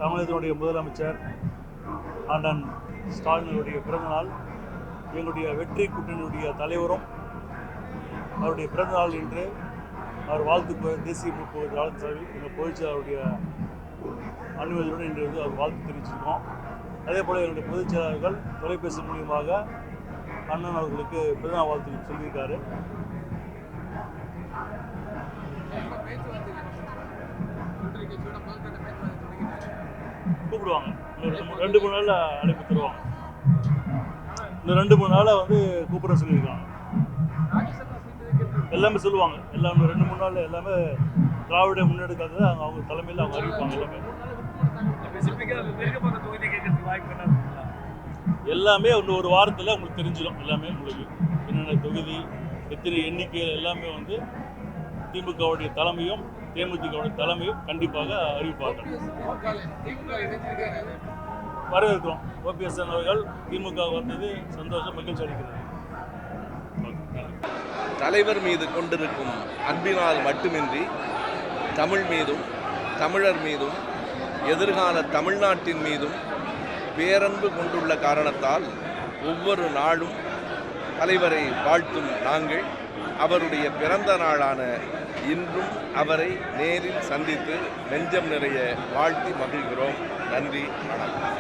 தமிழகத்தினுடைய முதலமைச்சர் அண்ணன் ஸ்டாலினுடைய பிறந்தநாள். எங்களுடைய வெற்றி கூட்டணியுடைய தலைவரும் அவருடைய பிறந்தநாள் என்று அவர் வாழ்த்து தேசிய வாழ்த்து எங்கள் பொதுச்செயலாளருடைய அனுமதியுடன் இன்று வந்து அவர் வாழ்த்து தெரிவிச்சிருக்கோம். அதே போல் என்னுடைய பொதுச் செயலாளர்கள் தொலைபேசி மூலியமாக அண்ணன் அவர்களுக்கு பிறந்தநாள் வாழ்த்து சொல்லியிருக்காரு. கூப்பிடுவாங்க. இன்னும் 2-3 நாளில் அழைப்பு தருவாங்க. இன்னும் 2-3 நாளில் வந்து கூப்பிட சொல்லியிருக்காங்க. எல்லாமே சொல்லுவாங்க. எல்லாமே 2-3 நாளில் எல்லாமே திராவிட முன்னெடுக்காதது அவங்க தலைமையில் அவங்க அறிவிப்பாங்க. எல்லாமே இன்னும் ஒரு வாரத்தில் உங்களுக்கு தெரிஞ்சிடும். எல்லாமே உங்களுக்கு என்னென்ன தொகுதி எத்தனை எண்ணிக்கைகள் எல்லாமே வந்து திமுகவுடைய தலைமையும் தேமுதிகவுடைய தலைமையும் கண்டிப்பாக அறிவிப்பார்கள். வரவேற்கிறோம். ஓபிஎஸ் அவர்கள் திமுக வந்தது சந்தோஷம், மகிழ்ச்சி அளிக்கிறது. தலைவர் மீது கொண்டிருக்கும் அன்பினால் மட்டுமின்றி தமிழ் மீதும் தமிழர் மீதும் எதிர்கால தமிழ்நாட்டின் மீதும் பேரன்பு கொண்டுள்ள காரணத்தால் ஒவ்வொரு நாளும் தலைவரை வாழ்த்தும் நாங்கள் அவருடைய பிறந்த நாளான இன்றும் அவரை நேரில் சந்தித்து நெஞ்சம் நிறைய வாழ்த்தி மகிழ்கிறோம். நன்றி, வணக்கம்.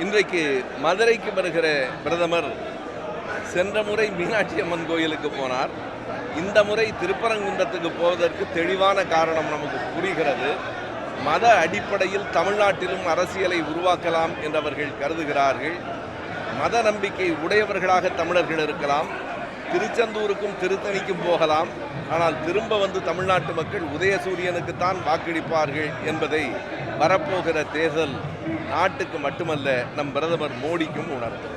இன்றைக்கு மதுரைக்கு வருகிற பிரதமர் சென்ற முறை மீனாட்சி அம்மன் கோயிலுக்கு போனார். இந்த முறை திருப்பரங்குன்றத்துக்கு போவதற்கு தெளிவான காரணம் நமக்கு புரிகிறது. மத அடிப்படையில் தமிழ்நாட்டிலும் அரசியலை உருவாக்கலாம் என்றவர்கள் கருதுகிறார்கள். மத நம்பிக்கை உடையவர்களாக தமிழர்கள் இருக்கலாம். திருச்செந்தூருக்கும் திருத்தணிக்கும் போகலாம். ஆனால் திரும்ப வந்து தமிழ்நாட்டு மக்கள் உதயசூரியனுக்குத்தான் வாக்களிப்பார்கள் என்பதை வரப்போகிற தேர்தல் நாட்டுக்கு மட்டுமல்ல நம் பிரதமர் மோடிக்கும் உணர்த்தும்.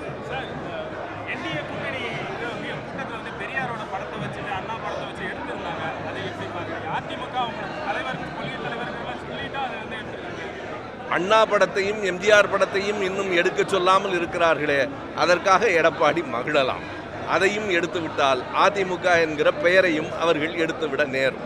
அண்ணா படத்தையும் எம்ஜிஆர் படத்தையும் இன்னும் எடுக்க சொல்லாமல் இருக்கிறார்களே, அதற்காக எடப்பாடி மகிழலாம். அதையும் எடுத்துவிட்டால் அதிமுக என்கிற பெயரையும் அவர்கள் எடுத்துவிட நேரும்.